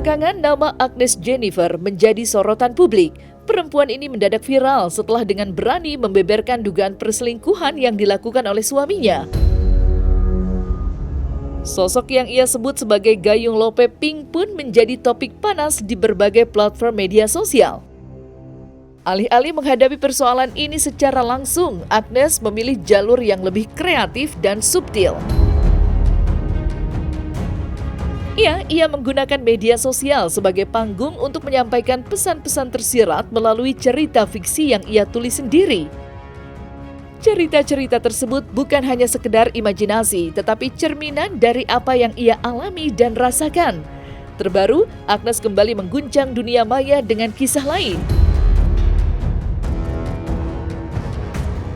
Belakangan nama Agnes Jennifer menjadi sorotan publik. Perempuan ini mendadak viral setelah dengan berani membeberkan dugaan perselingkuhan yang dilakukan oleh suaminya. Sosok yang ia sebut sebagai Gayung Lope Pink pun menjadi topik panas di berbagai platform media sosial. Alih-alih menghadapi persoalan ini secara langsung, Agnes memilih jalur yang lebih kreatif dan subtil. Ia menggunakan media sosial sebagai panggung untuk menyampaikan pesan-pesan tersirat melalui cerita fiksi yang ia tulis sendiri. Cerita-cerita tersebut bukan hanya sekedar imajinasi, tetapi cerminan dari apa yang ia alami dan rasakan. Terbaru, Agnes kembali mengguncang dunia maya dengan kisah lain.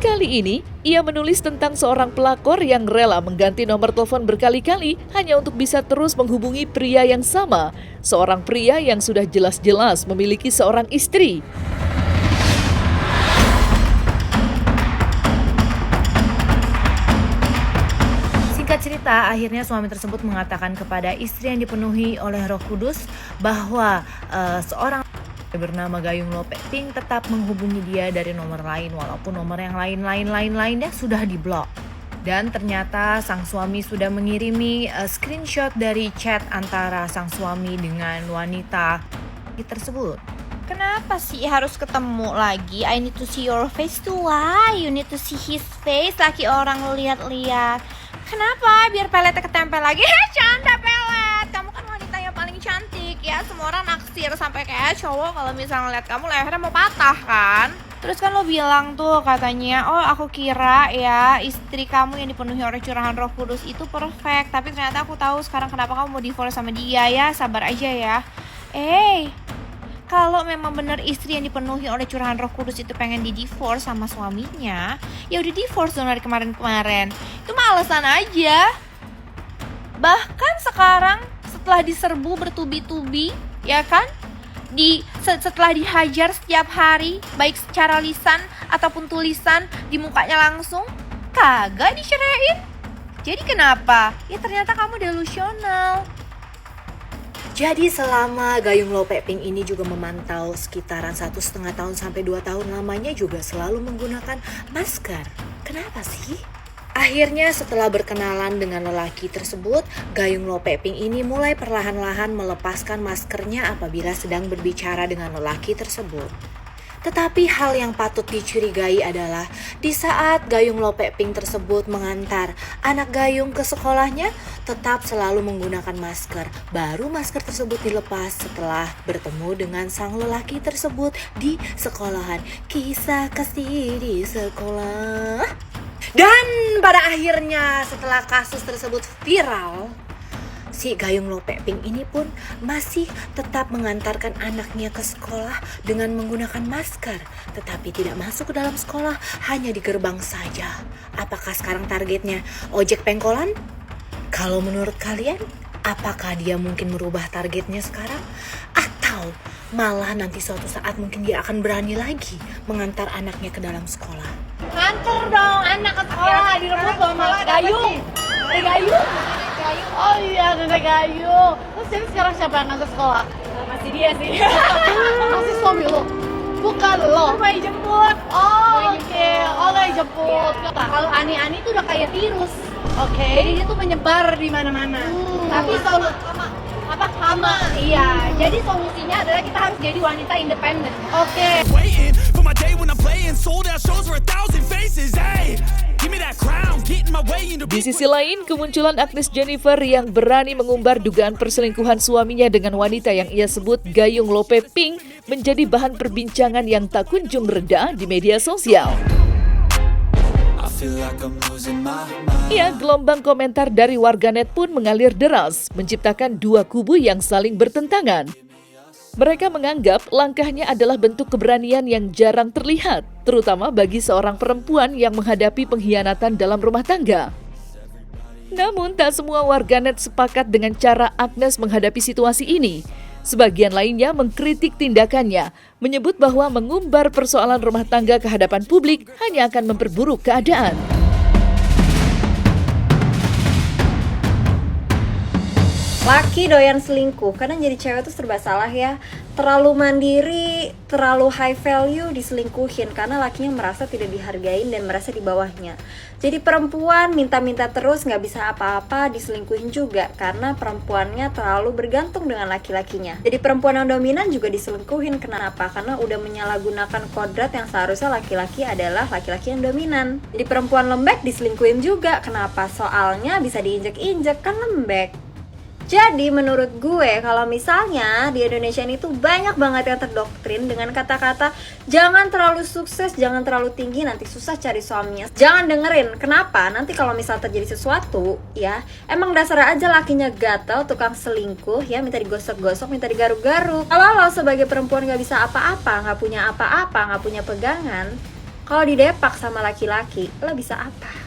Kali ini, ia menulis tentang seorang pelakor yang rela mengganti nomor telepon berkali-kali hanya untuk bisa terus menghubungi pria yang sama, seorang pria yang sudah jelas-jelas memiliki seorang istri. Singkat cerita, akhirnya suami tersebut mengatakan kepada istri yang dipenuhi oleh Roh Kudus bahwa seorang bernama Gayung Lope Pink tetap menghubungi dia dari nomor lain walaupun nomor yang lainnya sudah diblok. Dan ternyata sang suami sudah mengirimi screenshot dari chat antara sang suami dengan wanita tersebut. Kenapa sih harus ketemu lagi? I need to see your face too. Why you need to see his face? Laki orang lihat-lihat. Kenapa? Biar peletnya ketempel lagi. Canda pelet. Kamu kan wanita yang paling cantik ya. Semua orang naksir sampai kayak cowok kalau misalnya ngeliat kamu lehernya mau patah kan. Terus kan lo bilang tuh katanya, oh aku kira ya istri kamu yang dipenuhi oleh curahan Roh Kudus itu perfect. Tapi ternyata aku tahu sekarang kenapa kamu mau divorce sama dia ya. Sabar aja ya. Kalau memang benar istri yang dipenuhi oleh curahan Roh Kudus itu pengen di-divorce sama suaminya, ya udah divorce dong dari kemarin-kemarin. Itu mah alasan aja. Bahkan sekarang setelah diserbu bertubi-tubi, ya kan? Setelah dihajar setiap hari, baik secara lisan ataupun tulisan di mukanya langsung, kagak diceraiin. Jadi kenapa? Ya ternyata kamu delusional. Jadi selama Gayung Lope Pink ini juga memantau sekitaran 1,5 tahun sampai 2 tahun lamanya juga selalu menggunakan masker. Kenapa sih? Akhirnya setelah berkenalan dengan lelaki tersebut, Gayung Lope Pink ini mulai perlahan-lahan melepaskan maskernya apabila sedang berbicara dengan lelaki tersebut. Tetapi hal yang patut dicurigai adalah di saat Gayung Lope Pink tersebut mengantar anak Gayung ke sekolahnya, tetap selalu menggunakan masker. Baru masker tersebut dilepas setelah bertemu dengan sang lelaki tersebut di sekolahan. Kisah kasih di sekolah. Dan pada akhirnya setelah kasus tersebut viral, si Gayung Lope Pink ini pun masih tetap mengantarkan anaknya ke sekolah dengan menggunakan masker, tetapi tidak masuk ke dalam sekolah, hanya di gerbang saja. Apakah sekarang targetnya ojek pengkolan? Kalau menurut kalian, apakah dia mungkin merubah targetnya sekarang? Atau malah nanti suatu saat mungkin dia akan berani lagi mengantar anaknya ke dalam sekolah? Nganter dong anak ke sekolah, direbut sama Gayung. Gayung. Oh iya, Nenek Gayung. Terus jadi sekarang siapa yang nganter sekolah? Masih dia sih. Masih suami lo? Bukan lo? Mau jemput. Oh oke, oh nggak jemput. Kalau Ani tuh udah kayak virus. Oke. Jadi dia tuh menyebar di mana-mana. Tapi hama. Iya. Jadi solusinya adalah kita harus jadi wanita independen. Oke. Waiting for my day when I'm playing sold out shows for 1,000 faces. Hey, give me that crown, get in my way in the Di sisi lain, kemunculan Agnes Jennifer yang berani mengumbar dugaan perselingkuhan suaminya dengan wanita yang ia sebut Gayung Lope Pink menjadi bahan perbincangan yang tak kunjung reda di media sosial. Gelombang komentar dari warganet pun mengalir deras, menciptakan dua kubu yang saling bertentangan. Mereka menganggap langkahnya adalah bentuk keberanian yang jarang terlihat, terutama bagi seorang perempuan yang menghadapi pengkhianatan dalam rumah tangga. Namun tak semua warganet sepakat dengan cara Agnes menghadapi situasi ini. Sebagian lainnya mengkritik tindakannya, menyebut bahwa mengumbar persoalan rumah tangga ke hadapan publik hanya akan memperburuk keadaan. Laki doyan selingkuh, kadang jadi cewek tuh serba salah ya. Terlalu mandiri, terlalu high value diselingkuhin karena lakinya merasa tidak dihargain dan merasa di bawahnya. Jadi perempuan minta-minta terus, gak bisa apa-apa, diselingkuhin juga karena perempuannya terlalu bergantung dengan laki-lakinya. Jadi perempuan yang dominan juga diselingkuhin. Kenapa? Karena udah menyalahgunakan kodrat yang seharusnya laki-laki adalah laki-laki yang dominan. Jadi perempuan lembek diselingkuhin juga. Kenapa? Soalnya bisa diinjek-injek, kan lembek. Jadi menurut gue kalau misalnya di Indonesia ini tuh banyak banget yang terdoktrin dengan kata-kata jangan terlalu sukses, jangan terlalu tinggi, nanti susah cari suaminya. Jangan dengerin, kenapa? Nanti kalau misal terjadi sesuatu ya, emang dasarnya aja lakinya gatel, tukang selingkuh ya, minta digosok-gosok, minta digaruk-garuk. Kalau lo sebagai perempuan gak bisa apa-apa, gak punya apa-apa, gak punya pegangan, kalau didepak sama laki-laki, lo bisa apa?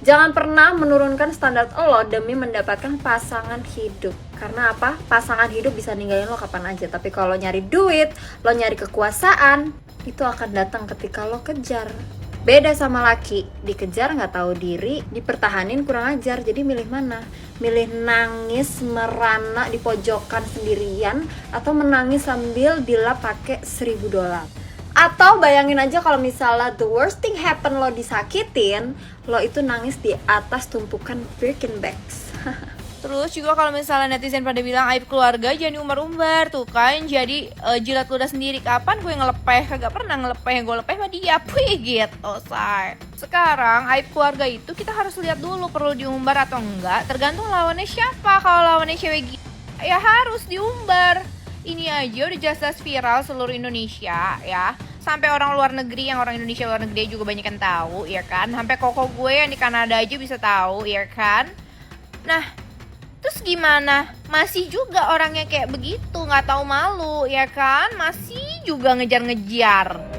Jangan pernah menurunkan standar lo demi mendapatkan pasangan hidup. Karena apa? Pasangan hidup bisa ninggalin lo kapan aja. Tapi kalau nyari duit, lo nyari kekuasaan, itu akan datang ketika lo kejar. Beda sama laki, dikejar gak tahu diri, dipertahanin kurang ajar. Jadi milih mana? Milih nangis, merana di pojokan sendirian, atau menangis sambil dilap pakai $1.000. Atau bayangin aja kalau misalnya the worst thing happen, lo disakitin, lo itu nangis di atas tumpukan Birkin bags. Terus juga kalau misalnya netizen pada bilang aib keluarga jangan diumbar-umbar tuh kan, jadi jilat ludah sendiri. Kapan gue ngelepeh? Kagak pernah ngelepeh, gue lepeh mah dia puy gitu say. Sekarang aib keluarga itu kita harus lihat dulu perlu diumbar atau enggak, tergantung lawannya siapa. Kalau lawannya cewek ya harus diumbar. Ini aja udah jelas-jelas viral seluruh Indonesia ya. Sampai orang luar negeri, yang orang Indonesia luar negeri juga banyak yang tahu ya kan. Sampai koko gue yang di Kanada aja bisa tahu ya kan. Nah, terus gimana? Masih juga orangnya kayak begitu, nggak tahu malu ya kan? Masih juga ngejar-ngejar.